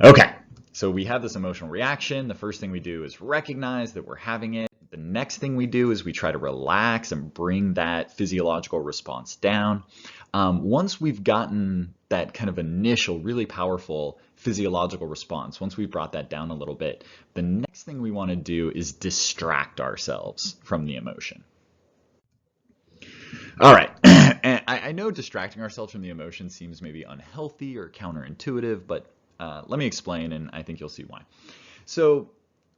Okay, so we have this emotional reaction. The first thing we do is recognize that we're having it. The next thing we do is we try to relax and bring that physiological response down. Once we've gotten that kind of initial, really powerful physiological response, once we've brought that down a little bit, the next thing we want to do is distract ourselves from the emotion. All right, and I know distracting ourselves from the emotion seems maybe unhealthy or counterintuitive, but let me explain, and I think you'll see why. So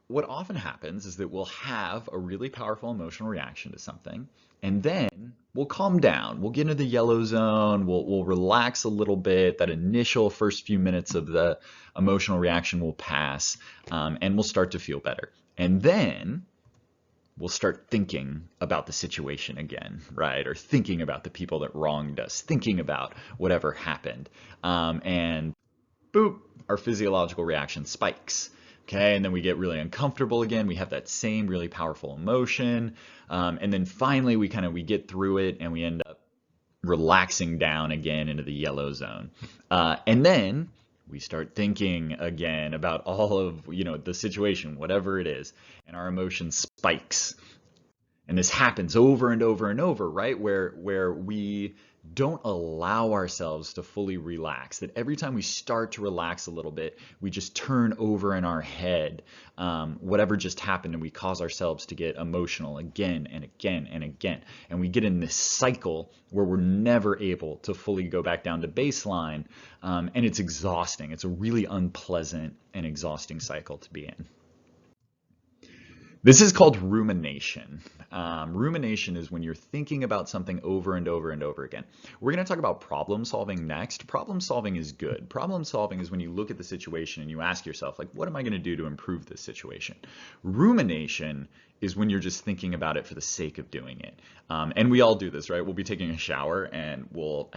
what often happens is that we'll have a really powerful emotional reaction to something, and then we'll calm down. We'll get into the yellow zone. We'll relax a little bit. That initial first few minutes of the emotional reaction will pass, and we'll start to feel better. And then we'll start thinking about the situation again, right? Or thinking about the people that wronged us, thinking about whatever happened. And boop, our physiological reaction spikes. Okay, and then we get really uncomfortable again. We have that same really powerful emotion. And then finally we get through it and we end up relaxing down again into the yellow zone. And then we start thinking again about all of, the situation, whatever it is, and our emotion spikes. And this happens over and over and over, right? Where we don't allow ourselves to fully relax. That every time we start to relax a little bit, we just turn over in our head whatever just happened, and we cause ourselves to get emotional again and again and again. And we get in this cycle where we're never able to fully go back down to baseline, and it's exhausting. It's a really unpleasant and exhausting cycle to be in. This is called rumination. Rumination is when you're thinking about something over and over and over again. We're going to talk about problem solving next. Problem solving is good. Problem solving is when you look at the situation and you ask yourself, like, what am I going to do to improve this situation? Rumination is when you're just thinking about it for the sake of doing it. And we all do this, right? We'll be taking a shower and we'll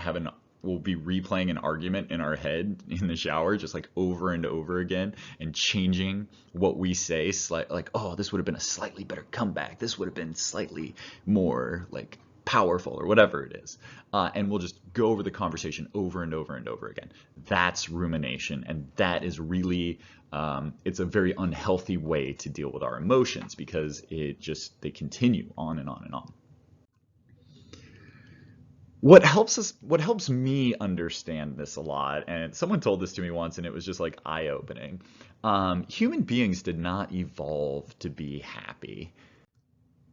be replaying an argument in our head in the shower, just like over and over again, and changing what we say, like, oh, this would have been a slightly better comeback. This would have been slightly more like powerful, or whatever it is. And we'll just go over the conversation over and over and over again. That's rumination, and that is really, it's a very unhealthy way to deal with our emotions, because they continue on and on and on. What helps me understand this a lot, and someone told this to me once, and it was just like eye-opening. Human beings did not evolve to be happy.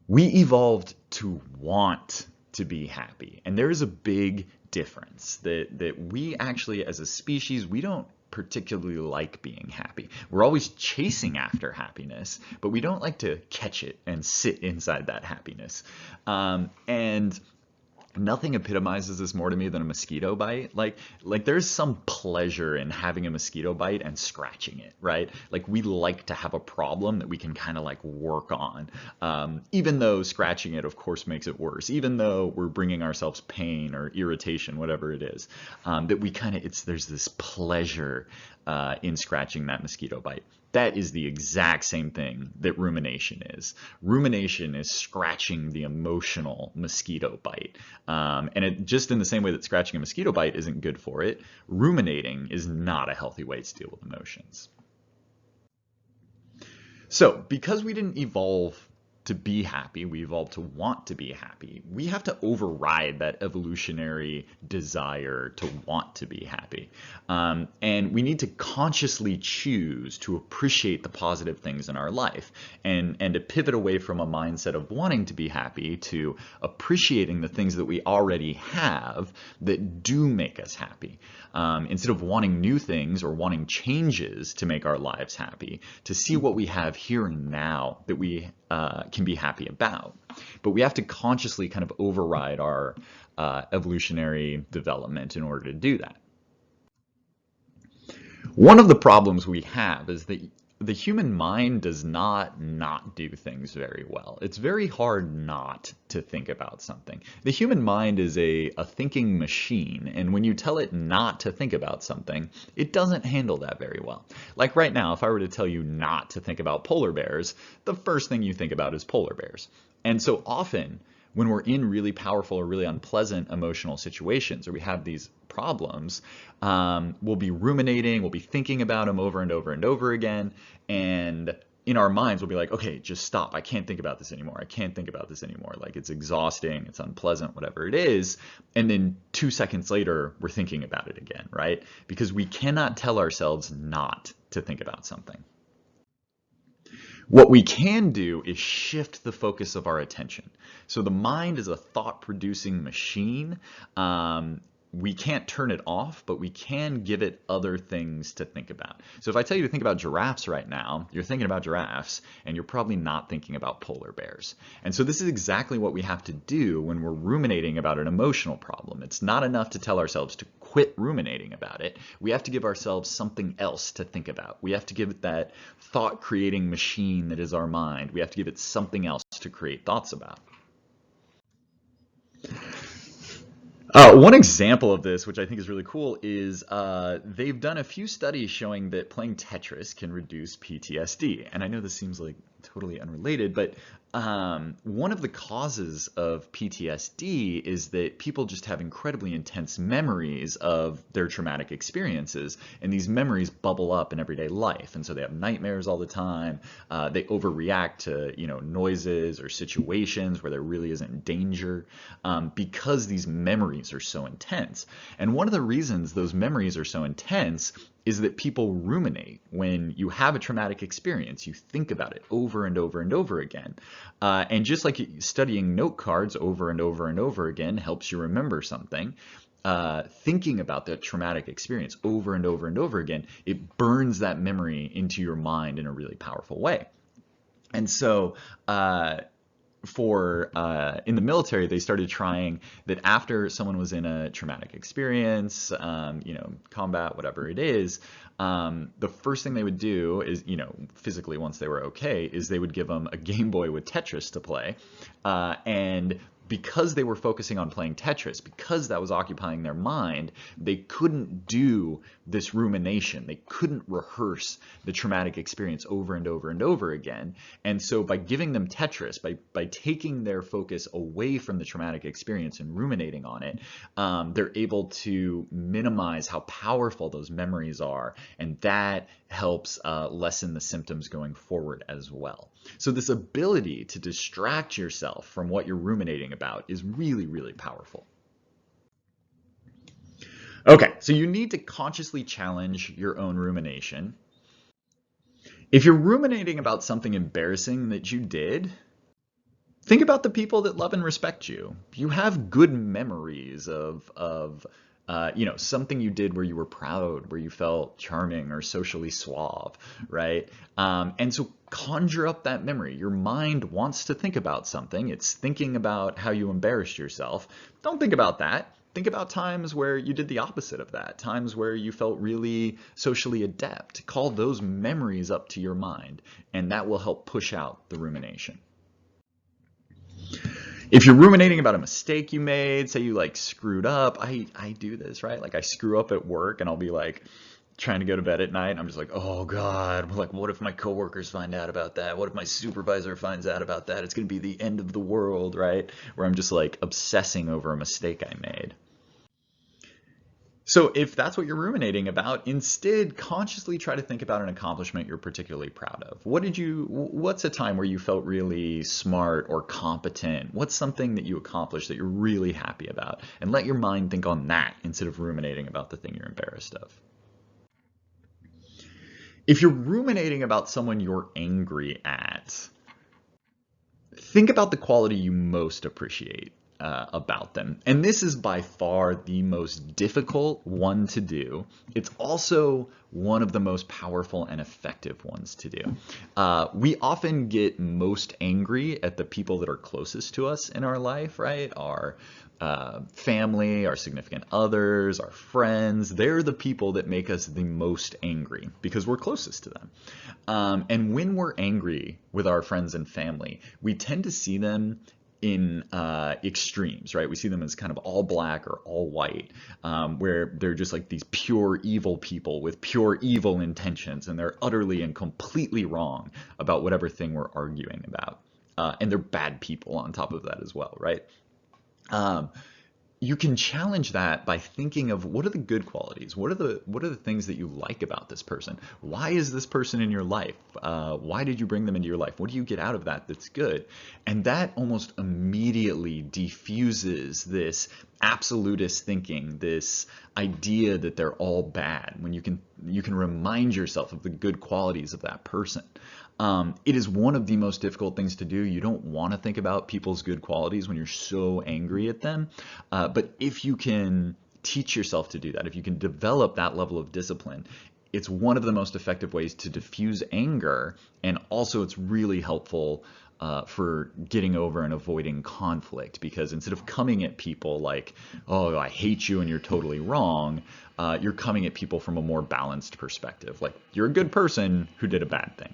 We evolved to want to be happy, and there is a big difference that we actually, as a species, we don't particularly like being happy. We're always chasing after happiness, but we don't like to catch it and sit inside that happiness. And nothing epitomizes this more to me than a mosquito bite. Like there's some pleasure in having a mosquito bite and scratching it, right? Like we like to have a problem that we can kind of like work on, even though scratching it, of course, makes it worse. Even though we're bringing ourselves pain or irritation, whatever it is, that we there's this pleasure in scratching that mosquito bite. That is the exact same thing that rumination is. Rumination is scratching the emotional mosquito bite. And just in the same way that scratching a mosquito bite isn't good for it, ruminating is not a healthy way to deal with emotions. So because we didn't evolve to be happy, we evolved to want to be happy. We have to override that evolutionary desire to want to be happy. And we need to consciously choose to appreciate the positive things in our life, and to pivot away from a mindset of wanting to be happy to appreciating the things that we already have that do make us happy. Instead of wanting new things or wanting changes to make our lives happy, to see what we have here and now that we can be happy about. But we have to consciously kind of override our evolutionary development in order to do that. One of the problems we have is that the human mind does not do things very well. It's very hard not to think about something. The human mind is a thinking machine, and when you tell it not to think about something, it doesn't handle that very well. Like right now, if I were to tell you not to think about polar bears, the first thing you think about is polar bears. And so often, when we're in really powerful or really unpleasant emotional situations, or we have these problems, we'll be ruminating, we'll be thinking about them over and over and over again. And in our minds, we'll be like, okay, just stop. I can't think about this anymore. I can't think about this anymore. Like, it's exhausting, it's unpleasant, whatever it is. And then 2 seconds later, we're thinking about it again, right? Because we cannot tell ourselves not to think about something. What we can do is shift the focus of our attention. So the mind is a thought-producing machine. We can't turn it off, but we can give it other things to think about. So if I tell you to think about giraffes right now, you're thinking about giraffes, and you're probably not thinking about polar bears. And so this is exactly what we have to do when we're ruminating about an emotional problem. It's not enough to tell ourselves to quit ruminating about it. We have to give ourselves something else to think about. We have to give it that thought-creating machine that is our mind. We have to give it something else to create thoughts about. One example of this, which I think is really cool, is they've done a few studies showing that playing Tetris can reduce PTSD. And I know this seems like totally unrelated, but one of the causes of PTSD is that people just have incredibly intense memories of their traumatic experiences, and these memories bubble up in everyday life. And so they have nightmares all the time. They overreact to, noises or situations where there really isn't danger, because these memories are so intense. And one of the reasons those memories are so intense is that people ruminate. When you have a traumatic experience, you think about it over and over and over again. And just like studying note cards over and over and over again helps you remember something, thinking about that traumatic experience over and over and over again, it burns that memory into your mind in a really powerful way. And so in the military, they started trying that after someone was in a traumatic experience, combat, whatever it is, the first thing they would do is, physically once they were okay, is they would give them a Game Boy with Tetris to play. And because they were focusing on playing Tetris, because that was occupying their mind, they couldn't do this rumination. They couldn't rehearse the traumatic experience over and over and over again. And so by giving them Tetris, by taking their focus away from the traumatic experience and ruminating on it, they're able to minimize how powerful those memories are. And that helps lessen the symptoms going forward as well. So this ability to distract yourself from what you're ruminating about is really, really powerful. Okay, so you need to consciously challenge your own rumination. If you're ruminating about something embarrassing that you did, think about the people that love and respect you. You have good memories of something you did where you were proud, where you felt charming or socially suave, right? And so conjure up that memory. Your mind wants to think about something. It's thinking about how you embarrassed yourself. Don't think about that. Think about times where you did the opposite of that, times where you felt really socially adept. Call those memories up to your mind, and that will help push out the rumination. If you're ruminating about a mistake you made, say you screwed up, I do this, right? I screw up at work and I'll be trying to go to bed at night and I'm just oh God, what if my coworkers find out about that? What if my supervisor finds out about that? It's going to be the end of the world, right? Where I'm just obsessing over a mistake I made. So if that's what you're ruminating about, instead consciously try to think about an accomplishment you're particularly proud of. What's a time where you felt really smart or competent? What's something that you accomplished that you're really happy about? And let your mind think on that instead of ruminating about the thing you're embarrassed of. If you're ruminating about someone you're angry at, think about the quality you most appreciate about them. And this is by far the most difficult one to do. It's also one of the most powerful and effective ones to do. We often get most angry at the people that are closest to us in our life, right? Our family, our significant others, our friends. They're the people that make us the most angry because we're closest to them. And when we're angry with our friends and family, we tend to see them in extremes, right? We see them as kind of all black or all white, where they're just these pure evil people with pure evil intentions, and they're utterly and completely wrong about whatever thing we're arguing about. and they're bad people on top of that as well, right? Um, you can challenge that by thinking of what are the good qualities, what are the things that you like about this person, why is this person in your life, why did you bring them into your life, what do you get out of that that's good, and that almost immediately diffuses this absolutist thinking, this idea that they're all bad, when you can remind yourself of the good qualities of that person. It is one of the most difficult things to do. You don't want to think about people's good qualities when you're so angry at them. But if you can teach yourself to do that, if you can develop that level of discipline, it's one of the most effective ways to diffuse anger. And also it's really helpful for getting over and avoiding conflict, because instead of coming at people like, oh, I hate you and you're totally wrong, you're coming at people from a more balanced perspective. Like, you're a good person who did a bad thing.